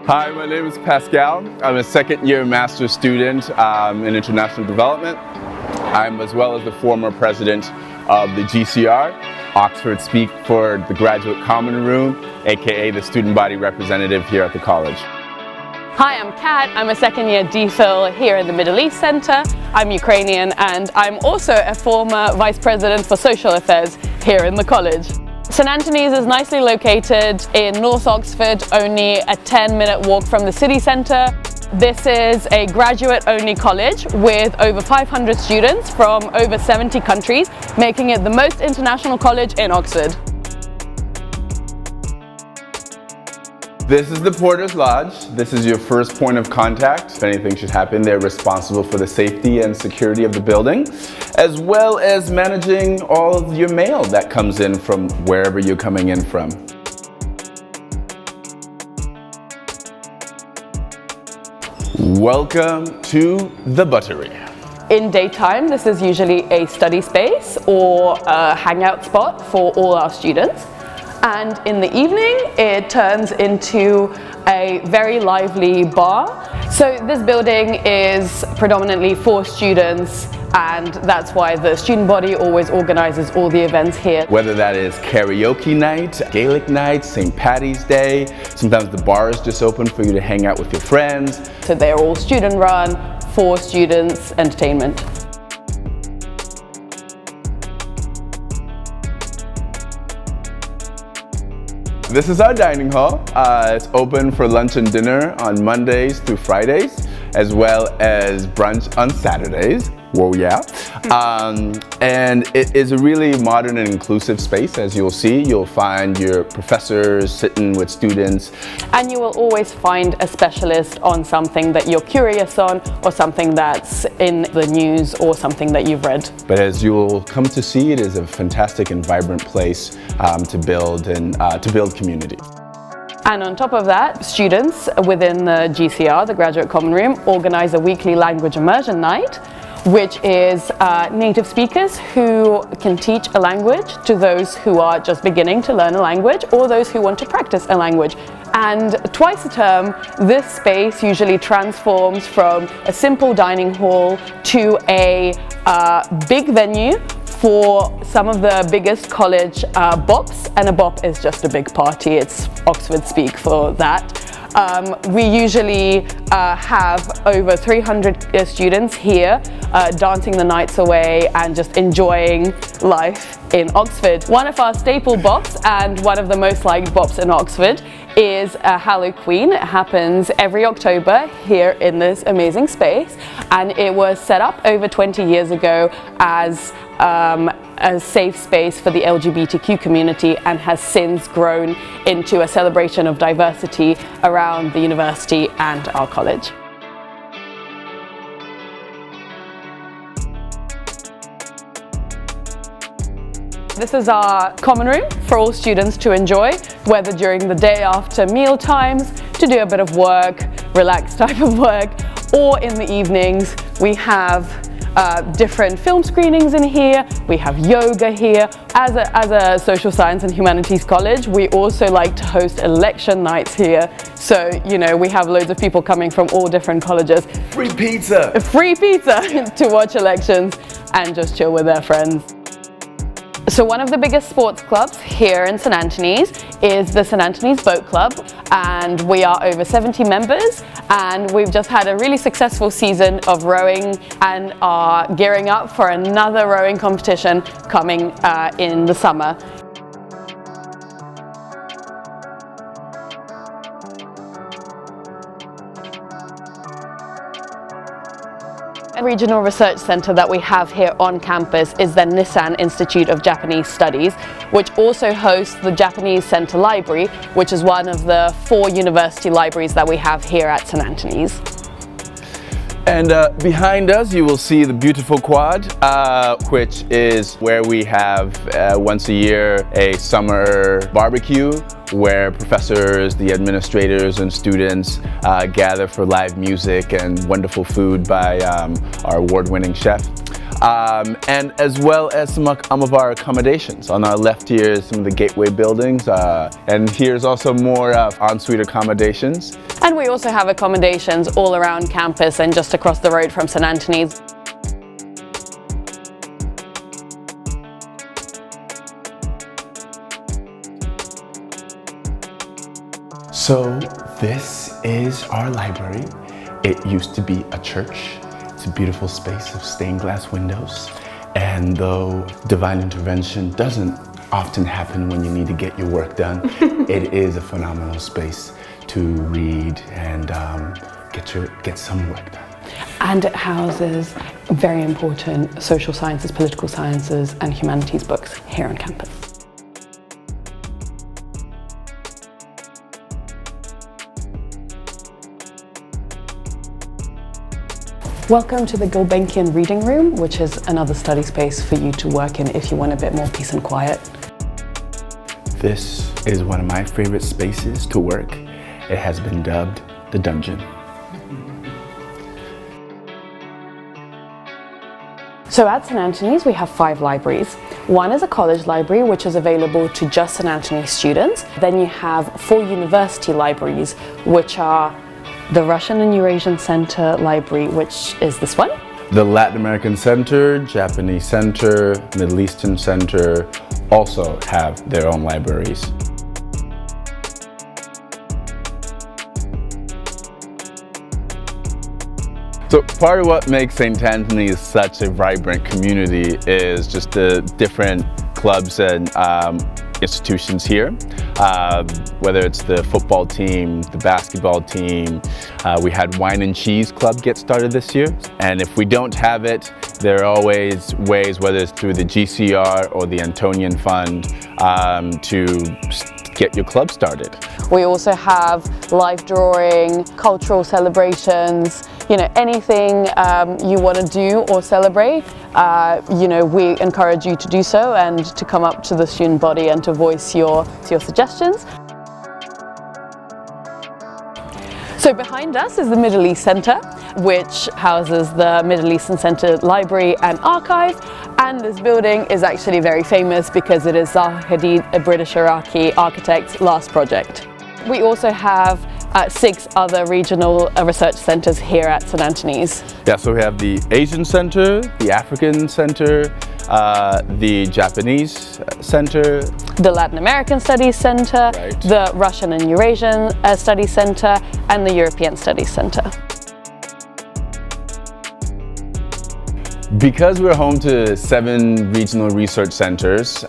Hi, my name is Pascal. I'm a second-year master's student in international development. I'm as well as the former president of the GCR, Oxford Speak for the Graduate Common Room, aka the student body representative here at the college. Hi, I'm Kat. I'm a second-year DPhil here in the Middle East Center. I'm Ukrainian and I'm also a former vice president for social affairs here in the college. St Antony's is nicely located in North Oxford, only a 10-minute walk from the city centre. This is a graduate-only college with over 500 students from over 70 countries, making it the most international college in Oxford. This is the Porter's Lodge. This is your first point of contact. If anything should happen, they're responsible for the safety and security of the building, as well as managing all of your mail that comes in from wherever you're coming in from. Welcome to the Buttery. In daytime, this is usually a study space or a hangout spot for all our students. And in the evening, it turns into a very lively bar. So this building is predominantly for students, and that's why the student body always organizes all the events here. Whether that is karaoke night, Gaelic night, St. Paddy's Day, sometimes the bar is just open for you to hang out with your friends. So they're all student run, for students' entertainment. This is our dining hall. It's open for lunch and dinner on Mondays through Fridays, as well as brunch on Saturdays. Whoa, yeah. And it is a really modern and inclusive space. As you'll see, you'll find your professors sitting with students. And you will always find a specialist on something that you're curious on, or something that's in the news, or something that you've read. But as you'll come to see, it is a fantastic and vibrant place to build community. And on top of that, students within the GCR, the Graduate Common Room, organize a weekly language immersion night, which is native speakers who can teach a language to those who are just beginning to learn a language or those who want to practice a language. And twice a term, this space usually transforms from a simple dining hall to a big venue for some of the biggest college bops, and a bop is just a big party. It's Oxford speak for that. We usually have over 300 students here dancing the nights away and just enjoying life in Oxford. One of our staple bops and one of the most liked bops in Oxford is Hallow Queen. It happens every October here in this amazing space, and it was set up over 20 years ago as a safe space for the LGBTQ community, and has since grown into a celebration of diversity around the university and our college. This is our common room for all students to enjoy, whether during the day after meal times, to do a bit of work, relaxed type of work, or in the evenings. We have different film screenings in here, we have yoga here. As a social science and humanities college, we also like to host election nights here. So, you know, we have loads of people coming from all different colleges. Free pizza! Free pizza to watch elections and just chill with their friends. So one of the biggest sports clubs here in St Antony's is the St Antony's Boat Club, and we are over 70 members, and we've just had a really successful season of rowing and are gearing up for another rowing competition coming in the summer. A regional research centre that we have here on campus is the Nissan Institute of Japanese Studies, which also hosts the Japanese Centre Library, which is one of the 4 university libraries that we have here at St Antony's. And behind us you will see the beautiful quad, which is where we have once a year a summer barbecue where professors, the administrators and students gather for live music and wonderful food by our award-winning chef. and as well as some of our accommodations. On our left here is some of the gateway buildings, and here's also more en-suite accommodations. And we also have accommodations all around campus and just across the road from St. Anthony's. So this is our library. It used to be a church. It's a beautiful space of stained glass windows. And though divine intervention doesn't often happen when you need to get your work done, it is a phenomenal space to read and get some work done. And it houses very important social sciences, political sciences, and humanities books here on campus. Welcome to the Gulbenkian Reading Room, which is another study space for you to work in if you want a bit more peace and quiet. This is one of my favorite spaces to work. It has been dubbed the dungeon. So at St. Anthony's, we have 5 libraries. One is a college library, which is available to just St. Anthony's students. Then you have 4 university libraries, which are the Russian and Eurasian Center Library, which is this one. The Latin American Center, Japanese Center, Middle Eastern Center also have their own libraries. So part of what makes St. Anthony's such a vibrant community is just the different clubs and institutions here. Whether it's the football team, the basketball team, we had Wine and Cheese Club get started this year. And if we don't have it, there are always ways, whether it's through the GCR or the Antonian Fund, to get your club started. We also have live drawing, cultural celebrations, anything you want to do or celebrate, we encourage you to do so and to come up to the student body and to voice your suggestions. So behind us is the Middle East Center, which houses the Middle Eastern Center Library and Archive. And this building is actually very famous because it is Zaha Hadid, a British Iraqi architect's last project. We also have 6 other regional research centers here at St. Anthony's. Yeah, so we have the Asian Center, the African Center, the Japanese Center, the Latin American Studies Center, right, the Russian and Eurasian Studies Center, and the European Studies Center. Because we're home to 7 regional research centers,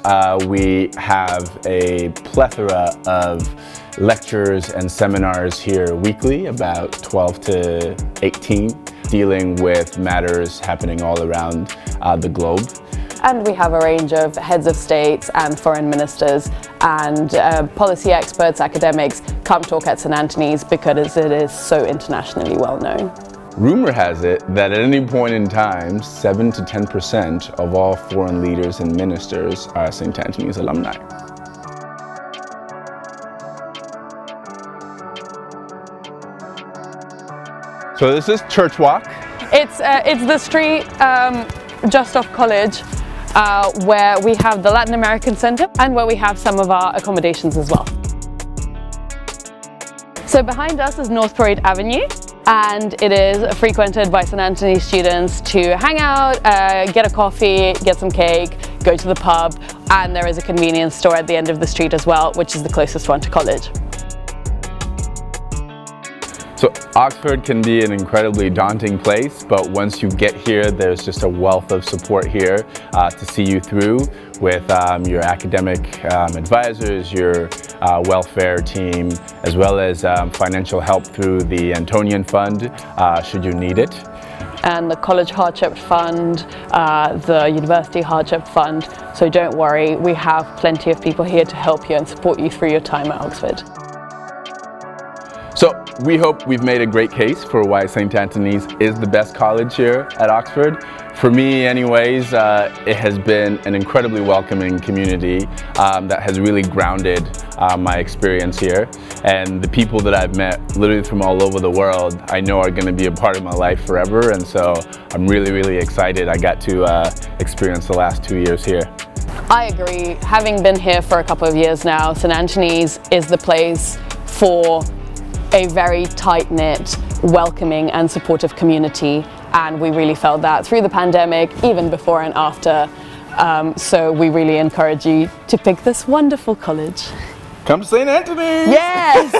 we have a plethora of lectures and seminars here weekly, about 12 to 18, dealing with matters happening all around the globe. And we have a range of heads of states and foreign ministers and policy experts, academics come talk at St. Anthony's because it is so internationally well known. Rumor has it that at any point in time, 7 to 10% of all foreign leaders and ministers are St. Anthony's alumni. So this is Church Walk. It's the street just off College where we have the Latin American Center and where we have some of our accommodations as well. So behind us is North Parade Avenue, and it is frequented by St. Anthony students to hang out, get a coffee, get some cake, go to the pub, and there is a convenience store at the end of the street as well, which is the closest one to College. So Oxford can be an incredibly daunting place, but once you get here, there's just a wealth of support here to see you through with your academic advisors, your welfare team, as well as financial help through the Antonian Fund, should you need it. And the College Hardship Fund, the University Hardship Fund. So don't worry, we have plenty of people here to help you and support you through your time at Oxford. So we hope we've made a great case for why St. Antony's is the best college here at Oxford. For me anyways, it has been an incredibly welcoming community that has really grounded my experience here. And the people that I've met literally from all over the world, I know are going to be a part of my life forever. And so I'm really, really excited I got to experience the last 2 years here. I agree. Having been here for a couple of years now, St. Antony's is the place for a very tight-knit, welcoming and supportive community, and we really felt that through the pandemic, even before and after. So we really encourage you to pick this wonderful college. Come to St. Antony's! Yes!